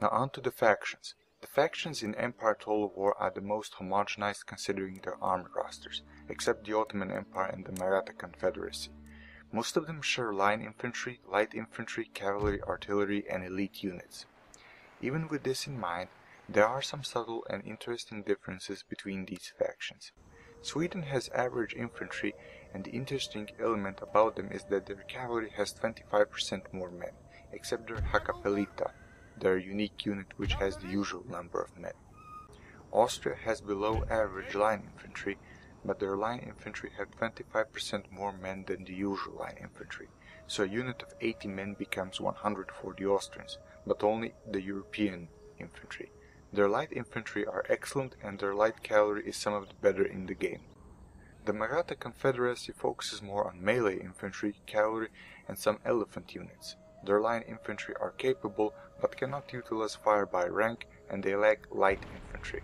Now on to the factions. The factions in Empire Total War are the most homogenized considering their army rosters, except the Ottoman Empire and the Maratha Confederacy. Most of them share line infantry, light infantry, cavalry, artillery, and elite units. Even with this in mind, there are some subtle and interesting differences between these factions. Sweden has average infantry, and the interesting element about them is that their cavalry has 25% more men, except their Hakapelita, their unique unit which has the usual number of men. Austria has below average line infantry, but their line infantry have 25% more men than the usual line infantry, so a unit of 80 men becomes 100 for the Austrians, but only the European infantry. Their light infantry are excellent and their light cavalry is some of the better in the game. The Maratha Confederacy focuses more on melee infantry, cavalry, and some elephant units. Their line infantry are capable but cannot utilize fire by rank, and they lack light infantry.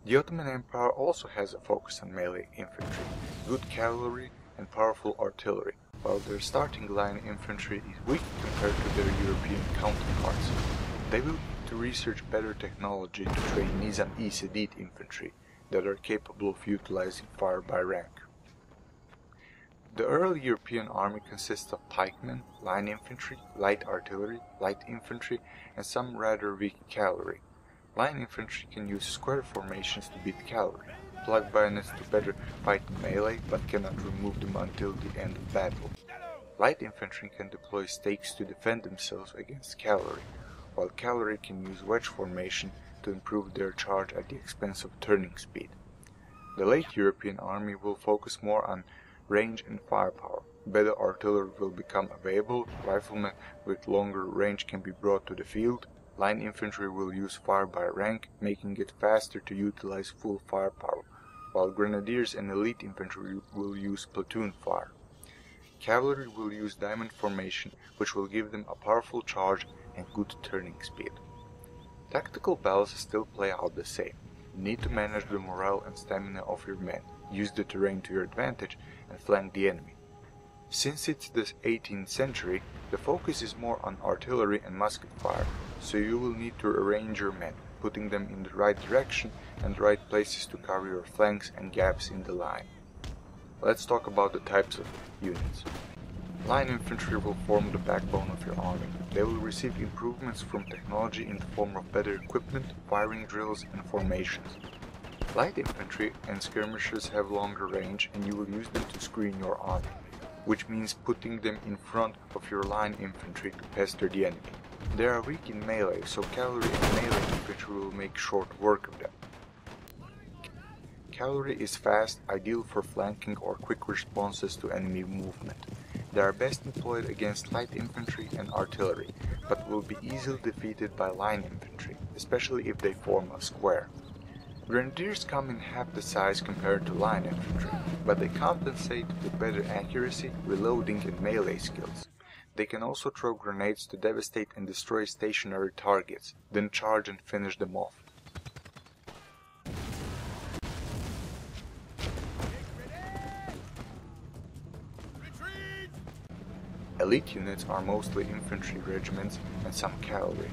The Ottoman Empire also has a focus on melee infantry, good cavalry, and powerful artillery, while their starting line infantry is weak compared to their European counterparts. They will need to research better technology to train Nizam-e Sedit infantry that are capable of utilizing fire by rank. The early European army consists of pikemen, line infantry, light artillery, light infantry, and some rather weak cavalry. Line infantry can use square formations to beat cavalry, plug bayonets to better fight melee but cannot remove them until the end of battle. Light infantry can deploy stakes to defend themselves against cavalry, while cavalry can use wedge formation to improve their charge at the expense of turning speed. The late European army will focus more on range and firepower. Better artillery will become available, riflemen with longer range can be brought to the field, line infantry will use fire by rank, making it faster to utilize full firepower, while grenadiers and elite infantry will use platoon fire. Cavalry will use diamond formation, which will give them a powerful charge and good turning speed. Tactical battles still play out the same. You need to manage the morale and stamina of your men, use the terrain to your advantage, and flank the enemy. Since it's the 18th century, the focus is more on artillery and musket fire, so you will need to arrange your men, putting them in the right direction and the right places to cover your flanks and gaps in the line. Let's talk about the types of units. Line infantry will form the backbone of your army. They will receive improvements from technology in the form of better equipment, firing drills, and formations. Light infantry and skirmishers have longer range, and you will use them to screen your army, which means putting them in front of your line infantry to pester the enemy. They are weak in melee, so cavalry and melee infantry will make short work of them. Cavalry is fast, ideal for flanking or quick responses to enemy movement. They are best employed against light infantry and artillery, but will be easily defeated by line infantry, especially if they form a square. Grenadiers come in half the size compared to line infantry, but they compensate with better accuracy, reloading, and melee skills. They can also throw grenades to devastate and destroy stationary targets, then charge and finish them off. Elite units are mostly infantry regiments and some cavalry.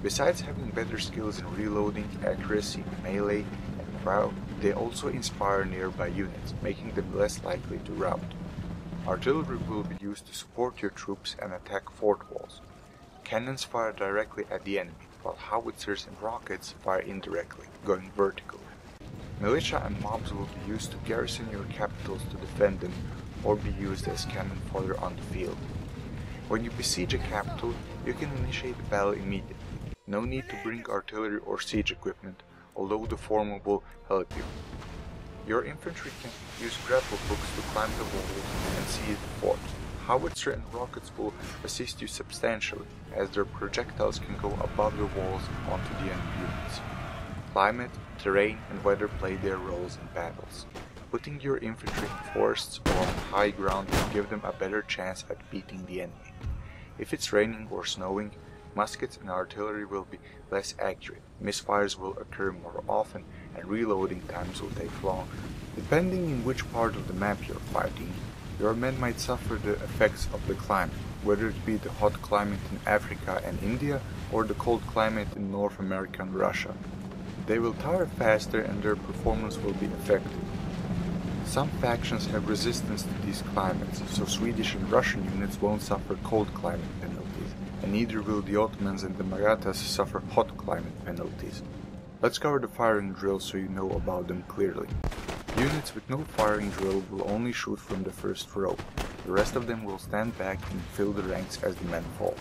Besides having better skills in reloading, accuracy, melee, and rout, they also inspire nearby units, making them less likely to rout. Artillery will be used to support your troops and attack fort walls. Cannons fire directly at the enemy, while howitzers and rockets fire indirectly, going vertically. Militia and mobs will be used to garrison your capitals to defend them, or be used as cannon fodder on the field. When you besiege a capital, you can initiate the battle immediately. No need to bring artillery or siege equipment, although the former will help you. Your infantry can use grapple hooks to climb the walls and seize the fort. Howitzer and rockets will assist you substantially, as their projectiles can go above the walls onto the enemy units. Climate, terrain, and weather play their roles in battles. Putting your infantry in forests or on high ground will give them a better chance at beating the enemy. If it's raining or snowing, muskets and artillery will be less accurate, misfires will occur more often, and reloading times will take longer. Depending in which part of the map you're fighting, your men might suffer the effects of the climate. whether it be the hot climate in Africa and India or the cold climate in North America and Russia. They will tire faster and their performance will be affected. Some factions have resistance to these climates, so Swedish and Russian units won't suffer cold climate penalties, and neither will the Ottomans and the Marathas suffer hot climate penalties. Let's cover the firing drill so you know about them clearly. Units with no firing drill will only shoot from the first row. The rest of them will stand back and fill the ranks as the men fall.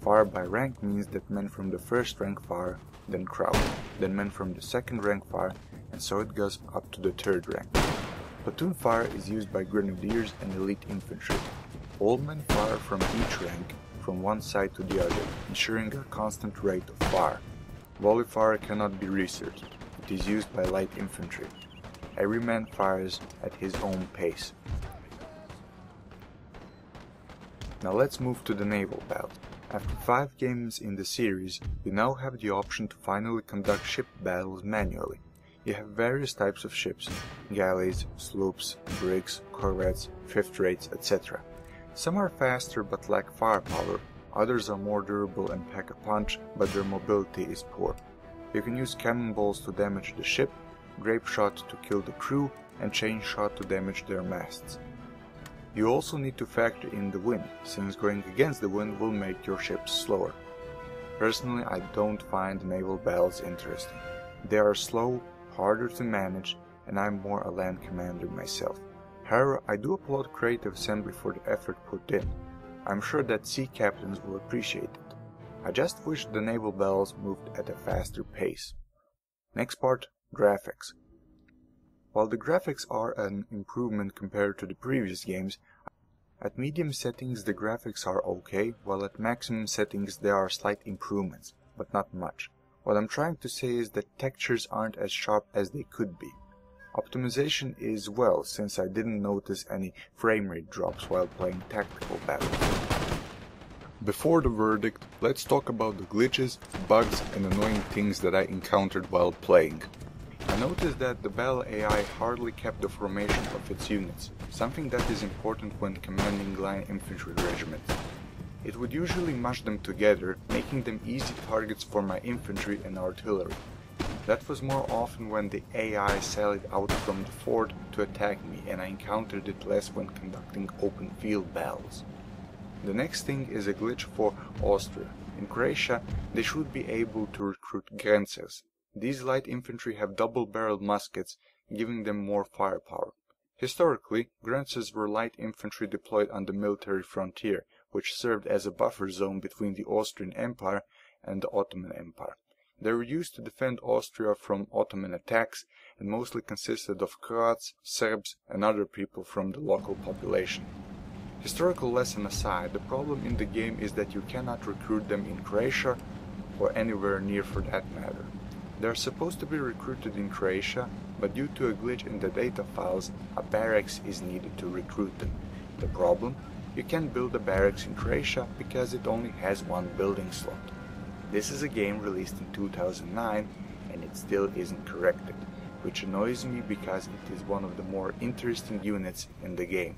Fire by rank means that men from the first rank fire, then crowd, then men from the second rank fire, and so it goes up to the third rank. Platoon fire is used by grenadiers and elite infantry. All men fire from each rank, from one side to the other, ensuring a constant rate of fire. Volley fire cannot be researched. It is used by light infantry. Every man fires at his own pace. Now let's move to the Naval Belt. After 5 games in the series, you now have the option to finally conduct ship battles manually. You have various types of ships: galleys, sloops, brigs, corvettes, fifth rates, etc. Some are faster but lack firepower, others are more durable and pack a punch, but their mobility is poor. You can use cannonballs to damage the ship, grape shot to kill the crew, and chain shot to damage their masts. You also need to factor in the wind, since going against the wind will make your ships slower. Personally, I don't find naval battles interesting. They are slow, harder to manage, and I'm more a land commander myself. However, I do applaud Creative Assembly for the effort put in. I'm sure that sea captains will appreciate it. I just wish the naval battles moved at a faster pace. Next part, graphics. While the graphics are an improvement compared to the previous games, at medium settings the graphics are okay, while at maximum settings there are slight improvements, but not much. What I'm trying to say is that textures aren't as sharp as they could be. Optimization is well, since I didn't notice any frame rate drops while playing tactical battles. Before the verdict, let's talk about the glitches, bugs and annoying things that I encountered while playing. I noticed that the battle AI hardly kept the formation of its units, something that is important when commanding line infantry regiments. It would usually mush them together, making them easy targets for my infantry and artillery. That was more often when the AI sallied out from the fort to attack me, and I encountered it less when conducting open field battles. The next thing is a glitch for Austria. In Croatia, they should be able to recruit annoyances. These light infantry have double-barreled muskets, giving them more firepower. Historically, annoyances were light infantry deployed on the military frontier, which served as a buffer zone between the Austrian Empire and the Ottoman Empire. They were used to defend Austria from Ottoman attacks and mostly consisted of Croats, Serbs and other people from the local population. Historical lesson aside, the problem in the game is that you cannot recruit them in Croatia or anywhere near for that matter. They are supposed to be recruited in Croatia, but due to a glitch in the data files, a barracks is needed to recruit them. The problem? You can't build a barracks in Croatia because it only has one building slot. This is a game released in 2009 and it still isn't corrected, which annoys me because it is one of the more interesting units in the game.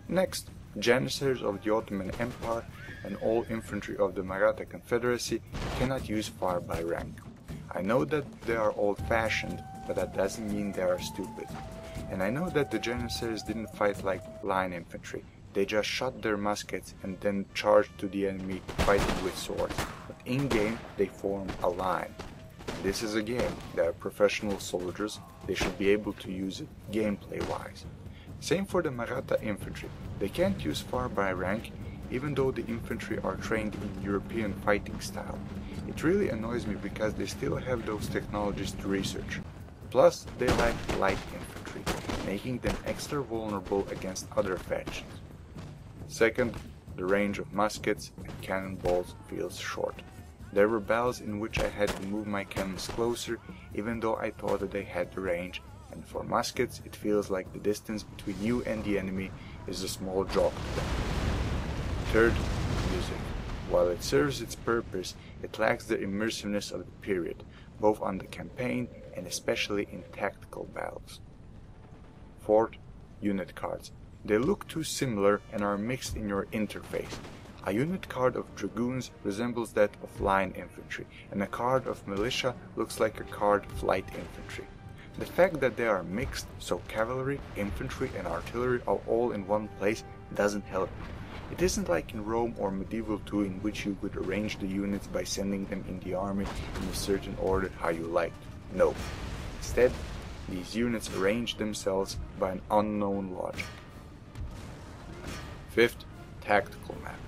Next, Janissaries of the Ottoman Empire and all infantry of the Maratha Confederacy cannot use fire by rank. I know that they are old-fashioned, but that doesn't mean they are stupid. And I know that the Janissaries didn't fight like line infantry. They just shot their muskets and then charged to the enemy fighting with swords. But in-game, they form a line. This is a game. They are professional soldiers. They should be able to use it gameplay-wise. Same for the Maratha infantry. They can't use fire by rank, even though the infantry are trained in European fighting style. It really annoys me because they still have those technologies to research. Plus, they lack light infantry, making them extra vulnerable against other factions. Second, the range of muskets and cannonballs feels short. There were battles in which I had to move my cannons closer, even though I thought that they had the range, and for muskets it feels like the distance between you and the enemy is a small jog to them. Third, music. While it serves its purpose, it lacks the immersiveness of the period, both on the campaign and especially in tactical battles. Fourth, unit cards. They look too similar and are mixed in your interface. A unit card of dragoons resembles that of line infantry, and a card of militia looks like a card of light infantry. The fact that they are mixed, so cavalry, infantry and artillery are all in one place, doesn't help. It isn't like in Rome or Medieval 2 in which you could arrange the units by sending them in the army in a certain order how you liked. No. Instead, these units arrange themselves by an unknown logic. Fifth, tactical map.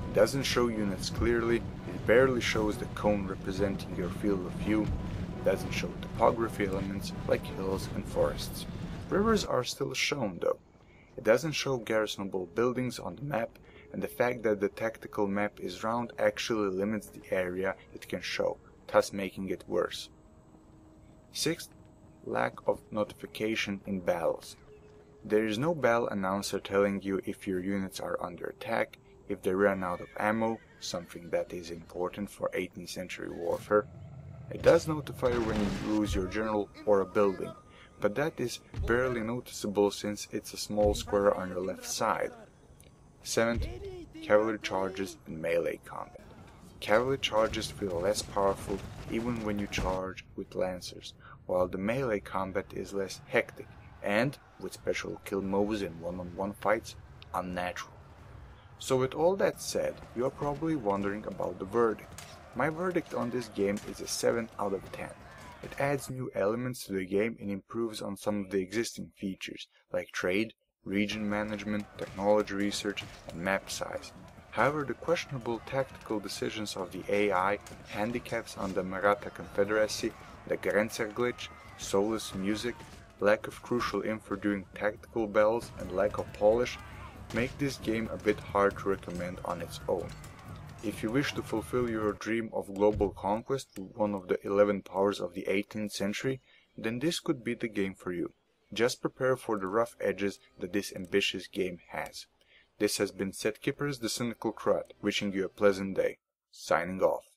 It doesn't show units clearly, it barely shows the cone representing your field of view, it doesn't show topography elements like hills and forests. Rivers are still shown though. It doesn't show garrisonable buildings on the map, and the fact that the tactical map is round actually limits the area it can show, thus making it worse. Sixth, lack of notification in battles. There is no battle announcer telling you if your units are under attack, if they run out of ammo, something that is important for 18th century warfare. It does notify you when you lose your general or a building, but that is barely noticeable since it's a small square on your left side. 7th, cavalry charges and melee combat. Cavalry charges feel less powerful even when you charge with lancers, while the melee combat is less hectic and, with special kill moves in one-on-one fights, unnatural. So with all that said, you are probably wondering about the verdict. My verdict on this game is a 7 out of 10. It adds new elements to the game and improves on some of the existing features, like trade, region management, technology research, and map size. However, the questionable tactical decisions of the AI, handicaps on the Maratha Confederacy, the Grenzer glitch, soulless music, lack of crucial info during tactical battles, and lack of polish make this game a bit hard to recommend on its own. If you wish to fulfill your dream of global conquest with one of the 11 powers of the 18th century, then this could be the game for you. Just prepare for the rough edges that this ambitious game has. This has been Seth Kiparis, the Cynical Crud, wishing you a pleasant day. Signing off.